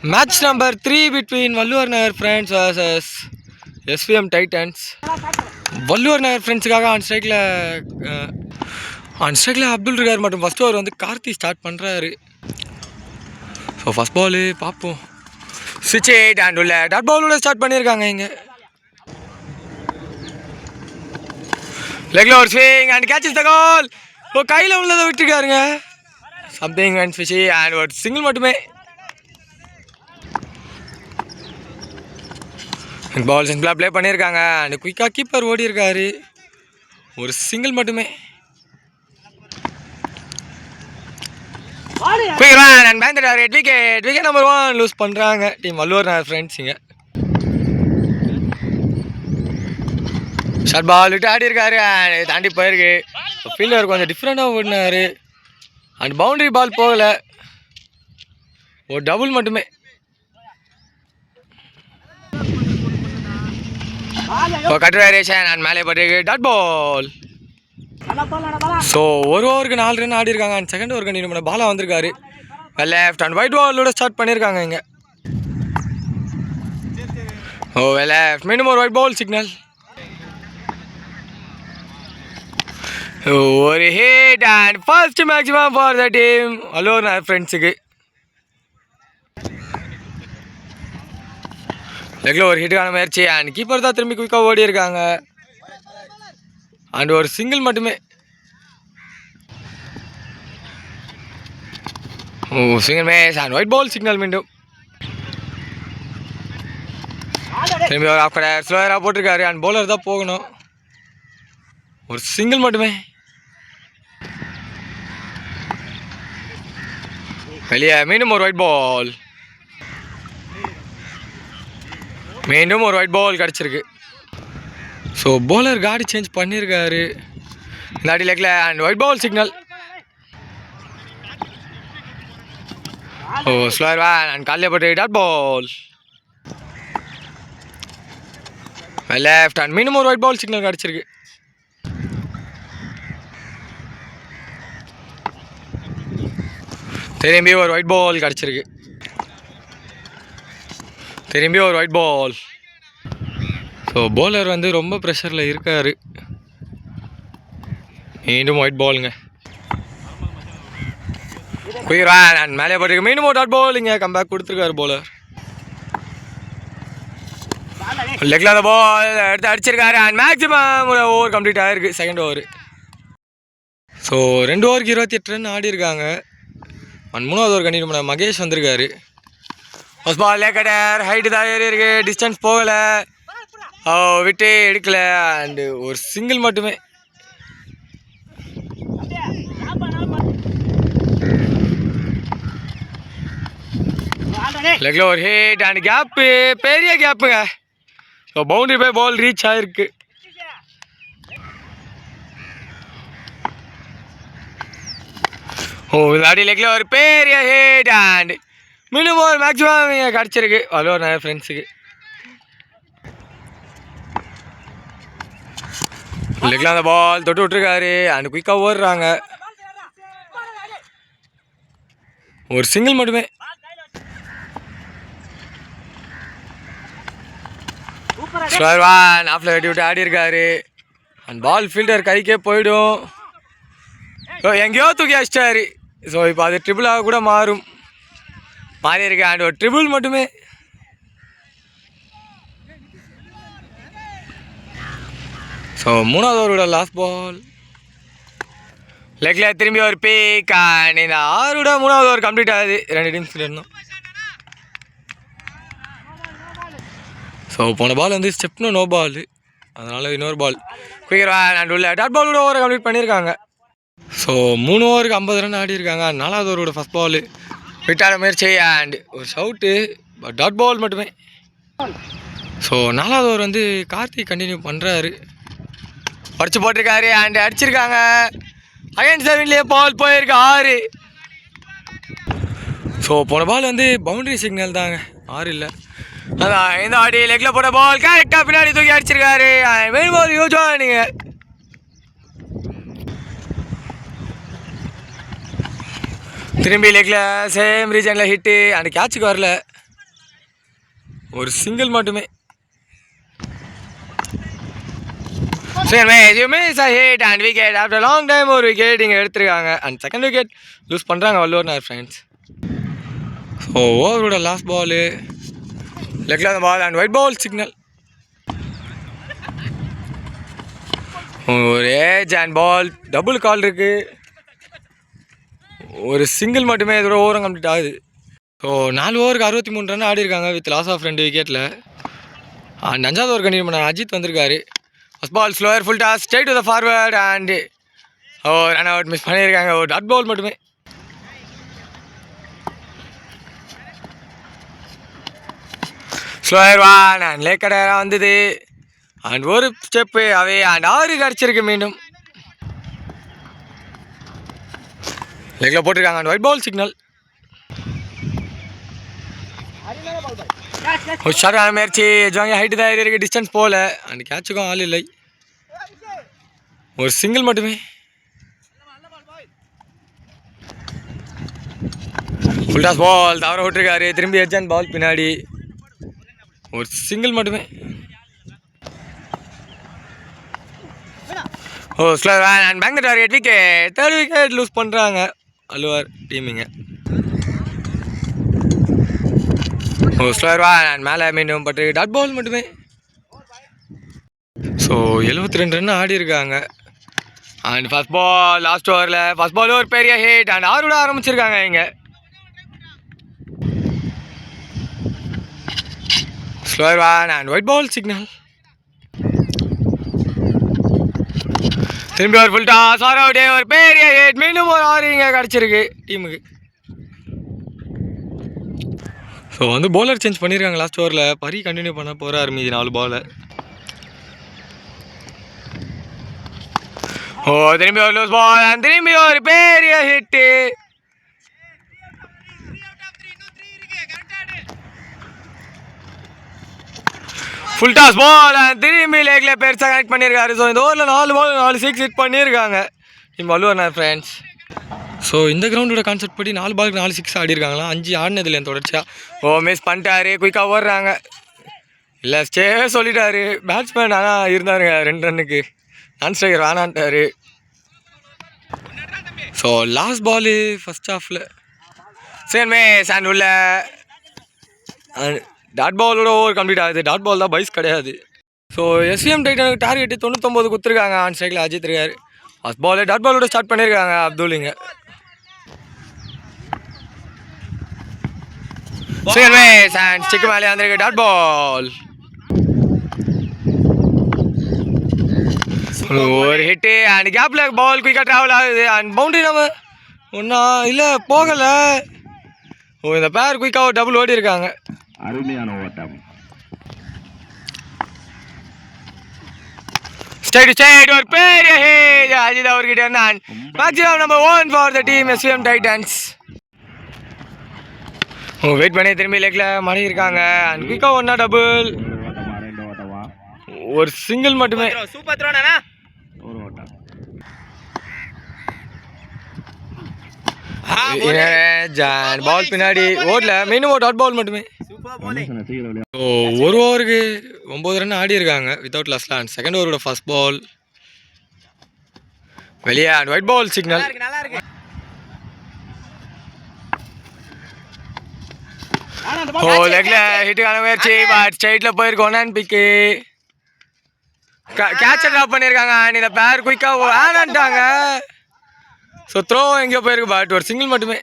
Match number 3 between Vallur Nagar Friends versus SVM Titans. Vallur Nagar Friends on strike Abdul Rigar மற்றும் first over வந்து Karthi start பண்ணுறாரு. So first ball பார்ப்போம். ஸ்விட்ச் eight and உள்ள dot பாலோட start பண்ணியிருக்காங்க. இங்கே லெக்ல ஒரு ஸ்விங் அண்ட் கேட்சஸ் த கோல். இப்போ கையில் உள்ளதை விட்டுருக்காருங்க. சம்திங் அண்ட் ஃபிஷி அண்ட் ஒரு சிங்கிள் மட்டுமே. பால் சிம்பிளாக ப்ளே பண்ணியிருக்காங்க அண்ட் குயிக்காக கீப்பர் ஓடி இருக்காரு. ஒரு சிங்கிள் மட்டுமே. குயிக் ரன் அண்ட் பேந்தர் விக்கெட் நம்பர் 1 லூஸ் பண்ணுறாங்க டீம் வல்லூர் நகர் ஃப்ரெண்ட்ஸ். இங்கே ஷார்ட் பால் விட்டு ஆடி இருக்காரு அண்ட் தாண்டி போயிருக்கு. ஃபீல்டர் கொஞ்சம் டிஃப்ரெண்டாக ஓடினார் அண்ட் பவுண்டரி பால் போகலை. ஒரு டபுள் மட்டுமே. கட் வேரியேஷன் அண்ட் மேலே போட்டிருக்கு டாட் பால். ஸோ ஒரு ஓவருக்கு 4 ரன் ஆடி இருக்காங்க அண்ட் செகண்ட் ஓவருக்கு நீங்க பாலாக வந்திருக்காரு. லெஃப்ட் அண்ட் ஒயிட் பாலோட ஸ்டார்ட் பண்ணியிருக்காங்க. இங்கே லெஃப்ட் மீண்டும் ஒரு ஒயிட் பால் சிக்னல். ஒரு hit and first maximum for the team Vallur Nagar ஃப்ரெண்ட்ஸுக்கு. லெக்கில் ஒரு ஹிட்டுக்கான முயற்சி அண்ட் கீப்பர் தான் திரும்பி குயிக்காக ஓடி இருக்காங்க அண்ட் ஒரு சிங்கிள் மட்டுமே. சிங்கிள் மேஸ் அண்ட் ஒயிட் பால் சிக்னல். மீண்டும் திரும்பி ஒரு ஆஃப் கடை ஸ்லோயராக போட்டிருக்காரு அண்ட் பவுலர் தான் போகணும். ஒரு சிங்கிள் மட்டுமே. வெளியே மீண்டும் ஒரு ஒயிட் பால். மீண்டும் ஒரு ஒயிட் பால் கிடச்சிருக்கு. ஸோ பவுலர் காடி சேஞ்ச் பண்ணியிருக்காரு இந்த அடி லெக்கில் and white ball signal. Slower வேன் அண்ட் காலையில் போட்டு டாட் பால். லெஃப்ட் அண்ட் மீண்டும் ஒரு ஒயிட் பால் சிக்னல் கிடச்சிருக்கு. திரும்பி ஒரு ஒயிட் பால் கிடச்சிருக்கு. திரும்பி ஒரு ஒயிட் பால். ஸோ பவுலர் வந்து ரொம்ப ப்ரெஷரில் இருக்கார். மீண்டும் ஒயிட் பாலுங்க. குயிரான் அண்ட் மேலே போட்டிருக்கு மீண்டும் ஒரு டாட் பால். இங்கே கம்பேக் கொடுத்துருக்காரு பவுலர். லெக்கில் அந்த பால் எடுத்து அடிச்சிருக்காரு அண்ட் மேக்ஸிமம் ஒரு ஓவர் கம்ப்ளீட் ஆகிருக்கு செகண்ட் ஓவர். ஸோ 2 ஓவருக்கு 28 ரன் ஆடி இருக்காங்க அண்ட் 3வது ஓவர் கண்டிப்பாக மகேஷ் வந்திருக்காரு. ஃபர்ஸ்ட் பால் லேக்கடர் ஹைட்டு தான் ஏறி இருக்கு. டிஸ்டன்ஸ் போகலை. விட்டு எடுக்கலை அண்டு ஒரு சிங்கிள் மட்டுமே. லெக்கில் ஒரு ஹிட் அண்ட் கேப்பு பெரிய கேப்புங்க. So boundary by ball reach ஆகிருக்கு. இல்லாடி லெக்கில் ஒரு பெரிய ஹிட் அண்ட் மினிமம் ஒரு மேக்ஸிமம் இங்கே கிடச்சிருக்கு வல்லூர் நகர் ஃப்ரெண்ட்ஸுக்கு. லெக்கில் அந்த பால் தொட்டு விட்டுருக்காரு அண்ட் குயிக்காக ஓடுறாங்க. ஒரு சிங்கிள் மட்டுமே. ஆஃப்ல வெட்டி விட்டு ஆடி இருக்காரு அண்ட் பால் ஃபீல்டர் கைக்கே போயிடும். எங்கேயோ தூக்கி அடிச்சிட்டாரு. ஸோ இப்போ அது ட்ரிபிளாக கூட மாறி இருக்கு அண்ட் ஒரு ட்ரிபிள் மட்டுமே. ஸோ 3வது ஓவரோட லாஸ்ட் பால். லெக்கில் திரும்பி ஒரு பீக் அண்ட் இந்த 6 3வது ஓவர் கம்ப்ளீட் ஆகுது 2 டீம்ஸில் இருந்தோம். ஸோ போன பால் வந்து ஸ்டெப்னு நோ பால், அதனால் இன்னொரு பால் குயிக்கர் அண்ட் உள்ள டாட் பாலோட ஓவரை கம்ப்ளீட் பண்ணியிருக்காங்க. ஸோ 3 ஓவருக்கு 50 ரன் ஆடி இருக்காங்க. 4வது ஓவரோட ஃபஸ்ட் பால் விட்டாட முயற்சி அண்ட் ஒரு ஷவுட்டு டாட் பால் மட்டுமே. ஸோ 4வது ஓவர் வந்து கார்த்திக் கண்டினியூ பண்ணுறாரு. படிச்சு போட்டிருக்காரு அண்ட் அடிச்சிருக்காங்க. அகைன் 7லேயே பால் போயிருக்கு 6. ஸோ போன பால் வந்து பவுண்டரி சிக்னல் தாங்க, 6 இல்லை. அதான் இந்த ஆடி லெக்கில் போட்ட பால் கரெக்டாக பின்னாடி தூக்கி அடிச்சிருக்காரு. மெயின் பால் யூஸ் நீங்கள் திரும்பி லெக்கில் சேம் ரீஜனில் ஹிட்டு அண்ட் கேட்சுக்கு வரல. ஒரு சிங்கிள் மட்டுமே. Hit and wicket after long time ஒரு விக்கெட் இங்கே எடுத்துருக்காங்க. அண்ட் செகண்ட் விக்கெட் லூஸ் பண்ணுறாங்க வல்லூர்னார் ஃப்ரெண்ட்ஸ். ஸோ ஓவரோட லாஸ்ட் பாலு லெக்கில் அந்த ball and white ball signal. ஒரு ஏஜ் அண்ட் பால் டபுள் கால் இருக்குது. ஒரு சிங்கிள் மட்டுமே இதோட ஓவரும் கம்ப்ளீட் ஆகுது. ஸோ 4 ஓவருக்கு 63 ரன் ஆடி இருக்காங்க வித் லாஸ் ஆஃப் 2 விக்கெட்டில். அண்ட் 5வது ஓவர் கண்டினியூ பண்ண அஜித் வந்திருக்காரு. First ball slower full toss straight to the forward and run out miss பண்ணியிருக்காங்க. ஒரு டாட் பால் மட்டுமே. ஸ்லோயர் ஒன் அண்ட் லேக்கடாக வந்தது அண்ட் ஒரு ஸ்டெப்பு அவே அண்ட் 6 கிடச்சிருக்கு. மீண்டும் லெக்கில் போட்டிருக்காங்க அண்ட் ஒயிட் பால் சிக்னல். உஷாரான முயற்சி ஜாங்க ஹைட்டு தான் இருக்குது டிஸ்டன்ஸ் போகல அண்ட் கேட்சுக்கும் ஆள் இல்லை. ஒரு சிங்கிள் மட்டுமே. ஃபுல் டாஸ் பால் தவற விட்டுருக்காரு. திரும்பி எட்ஜ் அண்ட் பால் பின்னாடி. ஒரு சிங்கிள் மட்டுமே. Slower and bang target wicket. 3rd wicket lose பண்ணுறாங்க அல்லுவார் டீமிங்க. ஸ்லோர் அண்ட் மேலே மீண்டும் பட்டு டாட் பால் மட்டுமே. ஸோ 72 ரன் ஆடி இருக்காங்க. அண்ட் ஃபஸ்ட் பால் லாஸ்ட் ஓவரில் ஃபஸ்ட் பால் ஒரு பெரிய ஹிட் அண்ட் 6 விட ஆரம்பிச்சிருக்காங்க இங்கே. Slower and white ball signal. திரும்பி ஒரு ஃபுல் டாஸ் ஆர் அவுட். ஒரு பெரிய ஹிட். மீண்டும் ஒரு 6 இங்கே கிடச்சிருக்கு டீமுக்கு. ஸோ வந்து பவுலர் சேஞ்ச் பண்ணியிருக்காங்க லாஸ்ட் ஓவரில். பரி கண்டினியூ பண்ண போகிறார் மீதி 4 பால். திரும்பி ஒரு லூஸ் பால் திரும்பி ஒரு பெரிய ஹிட்டு. ஃபுல் டாஸ் பால் திரும்பி லேக்கில் பெருசாக கனெக்ட் பண்ணியிருக்காரு. ஸோ இந்த ஓவரில் 4 பால் 4 6 ஹிட் பண்ணியிருக்காங்க இம் வல்லுவர்னார் ஃப்ரெண்ட்ஸ். ஸோ இந்த கிரவுண்டோட கான்செப்ட் படி 4 பாலுக்கு 4 6 ஆடி இருக்காங்களாம். 5 ஆடினதுல தொடர்ச்சியாக மிஸ் பண்ணிட்டாரு. குயிக்காக ஓடுறாங்க. இல்லை ஸ்டே சொல்லிட்டாரு பேட்ஸ்மேன். ஆனால் இருந்தாருங்க 2 ரன்னுக்கு நான் ஸ்ட்ரைக்கர் வேணான்ட்டாரு. ஸோ லாஸ்ட் பாலு ஃபஸ்ட் ஹாஃபில் சேன்மே சாண்ட் உள்ள டாட் பாலோட ஓவர் கம்ப்ளீட் ஆகுது. டாட் பால் தான் பைஸ் கிடையாது. ஸோ எஸ்விஎம் டைட்டனுக்கு டார்கெட்டு 99 கொடுத்துருக்காங்க. ஆன் ஸ்ட்ரைக்கில் அஜித் இருக்காரு. ஃபஸ்ட் பால் டாட் பாலோட ஸ்டார்ட் பண்ணியிருக்காங்க அப்துல்லிங்க. சேன்மே சாண்ட் ஸ்டிக் மேலே வந்திருக்கு டாட் பால். ஒரு ஹிட்டு அண்ட் கேப்பில் பால் குயிக்காக ட்ராவல் ஆகுது அண்ட் பவுண்டரி நம்ம ஒன்றா இல்லை போகலை. இந்த பேர் குயிக்காக ஒரு டபுள் ஓடி இருக்காங்க. அருமையான ஓட்டம். ஸ்ட்ரைட் ஒரு பெரிய ஹிட் அஜித் அவர்கிட்ட நான் maximum number 1 for the team SVM titans. Wait பண்ணி திரும்பி லெக்கில் மணி இருக்காங்க அண்ட் குயிக்காக ஒன்றா டபுள். ஒரு சிங்கிள் மட்டுமே. சூப்பர் த்ரோனா ஒரு ஓட்டம். பால் பின்னாடி ஓடல. மீண்டும் ஒரு டாட் பால் மட்டுமே. ஒரு ஓவருக்கு 9 ரன் ஆடி இருக்காங்க வித்தவுட் லாஸ். அண்ட் செகண்ட் ஓவரோட ஃபர்ஸ்ட் பால் வெளியே அண்ட் ஒயிட் பால் சிக்னல். லெக்ல ஹிட்டுக்கான முயற்சி பட் ஸ்ட்ரைட்ல போயிருக்கோம். ஒன் அண்ட் பிக்கு கேட்சை ட்ராப் பண்ணியிருக்காங்க. அண்ட் இந்த பேர் குயிக்காக ஆனான்ட்டாங்க. ஸோ த்ரோ எங்கேயோ போயிருக்கு பட் ஒரு சிங்கிள் மட்டுமே.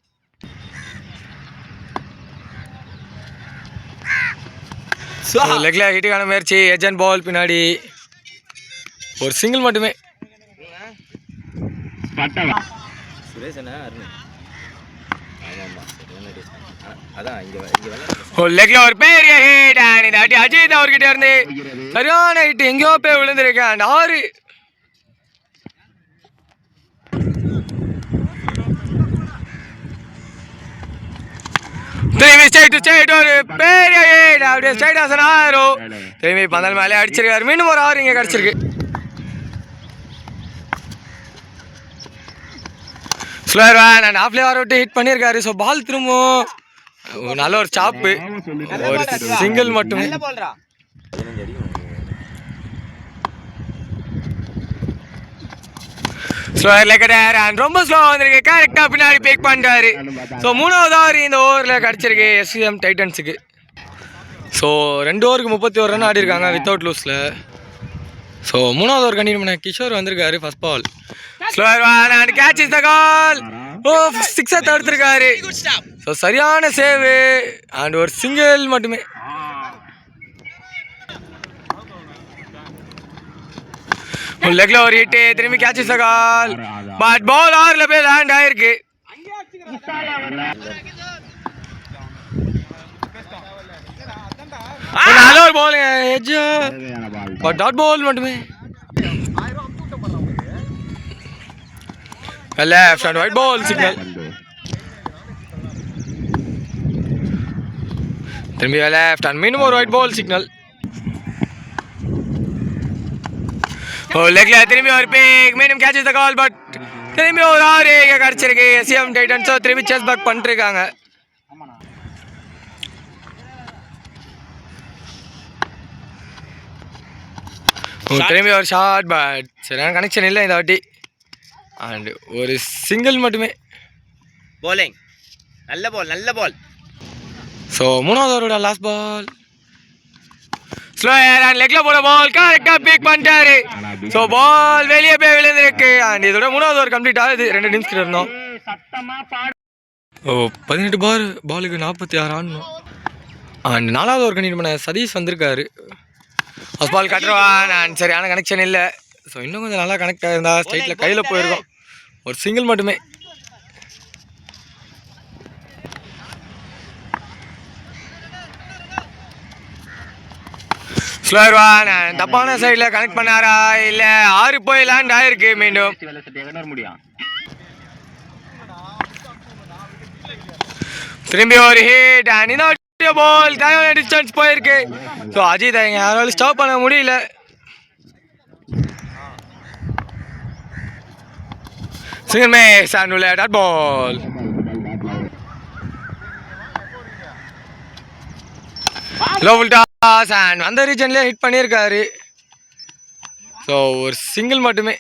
லெக்ல ஹிட்டுக்கான முயற்சி எட்ஜ் அண்ட் பால் பின்னாடி. ஒரு சிங்கிள் மட்டுமே. லெக்ல ஒரு பெரிய ஹிட் அண்ட் இந்த அடி அஜித் அவர்கிட்ட இருந்து சரியான ஹிட் எங்கேயோ போய் விழுந்திருக்கேன். அண்ட் 6 திரும்பி ஸ்ட்ரைட் ஒரு பெரிய ஹிட் அப்படியே ஸ்ட்ரைட் ஆசன் 6 திரும்பி பந்தல் மேலே அடிச்சிருக்காரு. மீண்டும் ஒரு 6 இங்கே கிடச்சிருக்கு. ஸ்லோயர் வேன் அண்ட் ஆஃப்லே வர விட்டு ஹிட் பண்ணியிருக்காரு. ஸோ பால் திரும்பவும் நல்ல ஒரு ஸ்டாப்பு, ஒரு சிங்கிள் மட்டுமே. ரொம்ப ஸ்லோவா வந்திருக்கு, கரெக்டாக பின்னாடி பேக் பண்ணிட்டாரு. ஸோ 3வது ஓவர் இந்த ஓவரில் கிடச்சிருக்கு எஸ்விஎம் டைட்டன்ஸுக்கு. ஸோ 2 ஓவருக்கு 31 ரன் ஆடி இருக்காங்க வித்தவுட் லூஸில். ஸோ 3வது ஓவர் கண்டினியூ பண்ண கிஷோர் வந்திருக்காரு. First ball slower and catch is the call. Oh 6 தடுத்திருக்காரு. ஸோ சரியான சேவு அண்ட் ஒரு சிங்கிள் மட்டுமே. லெக்ல ஒரு ஹிட், திரும்பி catch is the call. But ball ஆர்ல போய் லேண்ட் ஆயிருக்கு. நல்ல ஒரு ball edge, but dot ball மட்டுமே. Left and white ball signal. திரும்பி லெஃப்ட் அண்ட் மீண்டும் ஒரு ஒயிட் பால் சிக்னல். லெக்ல திரும்பி ஒரு பிக், மீண்டும் catch is the call. But திரும்பி ஒரு ஆறு கிடைச்சிருக்கு எஸ்விஎம் டைட்டன்ஸ். திரும்பி சேஸ் பேக் பண்ணிருக்காங்க. திரும்பி ஒரு ஷார்ட், பட் சரியான கனெக்ஷன் இல்லை இந்த வாட்டி அண்ட் ஒரு சிங்கிள் மட்டுமே. போலிங் நல்ல பால், நல்ல பால். ஸோ 3வது ஓவரோட லாஸ்ட் பால் ஸ்லோயர் அண்ட் லெக்ல போட பால் கரெக்டாக பிக் பண்ணிட்டாரு. ஸோ பால் வெளியே போய் விழுந்திருக்கு அண்ட் இதோட 3வது ஓவர் கம்ப்ளீட் ஆகுது. 2 டீம்ஸ் கிட்ட இருந்தோம். ஓ 18 பாலுக்கு 46 ஆடணும் அண்ட் 4வது ஓவர் கண்டினியூ பண்ண சதீஷ் வந்திருக்காரு. ஃபர்ஸ்ட் பால் கட்டுருவான் அண்ட் சரியான கனெக்ஷன் இல்லை. ஸோ இன்னும் கொஞ்சம் நல்லா கனெக்ட் ஆகிருந்தா ஸ்ட்ரைட்டில் கையில் போயிருக்கோம். ஒரு சிங்கிள் மட்டுமே. ஸ்லோயர் ஒன் தப்பான சைடில் கனெக்ட் பண்ணாரா இல்லை 6 போய் லேண்ட் ஆயிருக்கு. மீண்டும் திரும்பி ஒரு ஹிட் அண்ட் இந்த பால் தேவையான டிஸ்டன்ஸ் போயிருக்கு. ஸோ அஜித் இங்கே யாராலும் ஸ்டாப் பண்ண முடியல. சிங்கிள் மிஸ் அண்ட் உள்ள டாட் பால். லோவல் டாஸ் அண்ட் அந்த ரீஜன்லேயே ஹிட் பண்ணியிருக்காரு. ஸோ ஒரு சிங்கிள் மட்டுமே.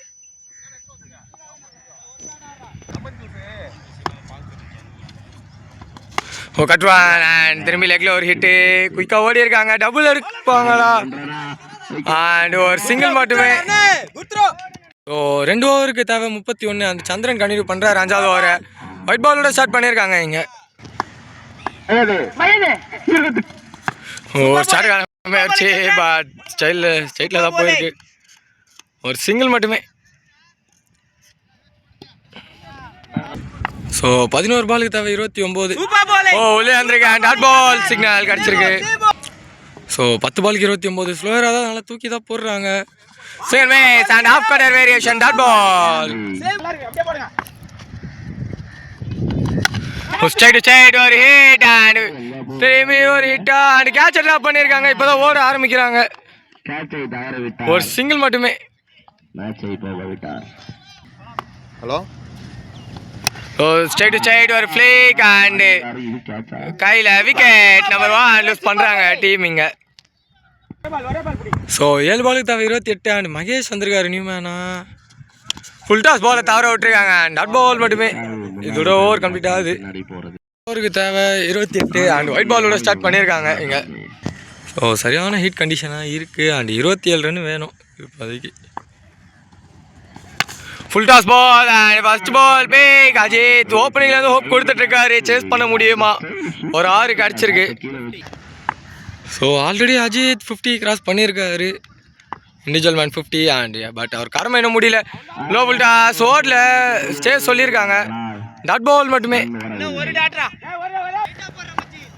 ஓ கட்டுவான் அண்ட் திரும்பி லெக்ல ஒரு ஹிட்டு, குயிக்காக ஓடி இருக்காங்க. டபுள் எடுப்பாங்களா அண்ட் ஒரு சிங்கிள் மட்டுமே. ஸோ 2 ஓவருக்கு தேவை 31. அந்த சந்திரன் கண்டினியூ பண்ணுறாரு 5வது ஓவரை. ஒயிட் பாலோட ஸ்டார்ட் பண்ணியிருக்காங்க இங்கே. ஒரு ஸ்டார்ட் முயற்சி, பட் ஸ்ட்ரைட்டில் தான் போயிருக்கு. ஒரு சிங்கிள் மட்டுமே. ஸோ 11 பாலுக்கு தேவை 29. ஓ உள்ளே வந்திருக்கேன், டாட் பால் சிக்னல் கிடச்சிருக்கு. ஸோ 10 பாலுக்கு 29. ஸ்லோயராக தான் நல்லா தூக்கி தான் போடுறாங்க. Single miss and half cutter variation dot ball. Straight to straight ஒரு ஹிட் அண்ட் திரும்பி ஒரு ஹிட்டா அண்ட் கேட்ச் ட்ராப் பண்ணியிருக்காங்க. இப்போதான் ஓட ஆரம்பிக்கிறாங்க. ஒரு சிங்கிள் மட்டுமே. ஹலோ ஓ ஸ்ட்ரைட் டு ஸ்ட்ரைட் ஒரு ஃபிளிக் அண்ட் கையில் விக்கெட். நம்பர் 1 லூஸ் பண்ணுறாங்க டீம் இங்கே. ஸோ 7 பாலுக்கு தேவை 28 அண்ட் மகேஷ் வந்திருக்காரு நியூ மேனா. ஃபுல் டாஸ் பாலை தவற விட்டுருக்காங்க. டாட் பால் மட்டுமே. இதோட ஓவர் கம்ப்ளீட் ஆகுது. ஓவருக்கு தேவை 28 அண்ட் ஒயிட் பாலோட ஸ்டார்ட் பண்ணியிருக்காங்க இங்கே. ஸோ சரியான ஹீட் கண்டிஷனாக இருக்குது அண்ட் 27 ரன் வேணும் இப்போதைக்கு. Full toss ball and first ball pick. Ajith ஓப்பனிங்லேருந்து ஹோப் கொடுத்துட்ருக்காரு. சேஸ் பண்ண முடியுமா? ஒரு 6 கிடச்சிருக்கு. ஸோ ஆல்ரெடி அஜித் 50 கிராஸ் பண்ணியிருக்காரு. இண்டிவிஜுவல் மேன் 50 அண்ட் பட் அவர் கடமை என்ன முடியல. லோவல் டாஸ் ஓடல ஸ்டே சொல்லியிருக்காங்க. டாட் பால் மட்டுமே.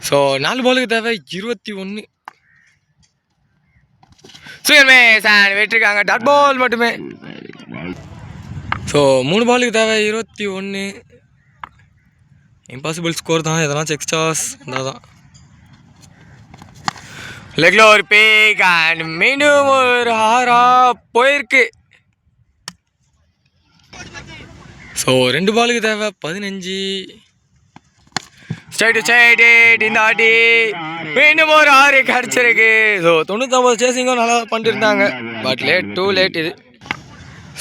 ஸோ 4 பாலுக்கு தேவை 21. சிங்கிள் மிஸ் அண்ட் வெட்டிருக்காங்க. டாட் பால் மட்டுமே. ஸோ 3 பாலுக்கு தேவை 21. இம்பாசிபிள் ஸ்கோர் தான். எதனா எக்ஸ்ட்ராஸ் இருந்தால் தான். லெக்ல ஒரு பிக் அண்ட் மீண்டும் ஒரு 6 போயிருக்கு. ஸோ 2 பாலுக்கு தேவை 15. ஸ்ட்ரைட் இந்த ஆட்டி இன்னும் ஒரு 6 கிடச்சிருக்கு. ஸோ 99 சேசிங்கும் நல்லா பண்ணிட்டு இருந்தாங்க. பட் டூ லேட் இது.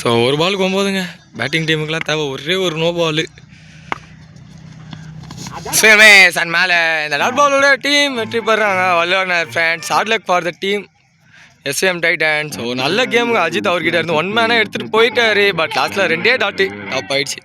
ஸோ ஒரு பாலுக்கு 9ங்க. பேட்டிங் டீமுக்குலாம் தேவை ஒரே ஒரு நோ பால். சரி சன் மேலே இந்த டாட் பாலோட டீம் வெற்றி பெறாங்க. வல்லுனர் fans hard luck for the team SM titans. So நல்ல கேமுங்க. அஜித் அவர்கிட்ட இருந்து 1 மேனாக எடுத்துகிட்டு போயிட்டாரு. பட் லாஸ்ட்டில் 2 டாட் டாப் ஆயிடுச்சு.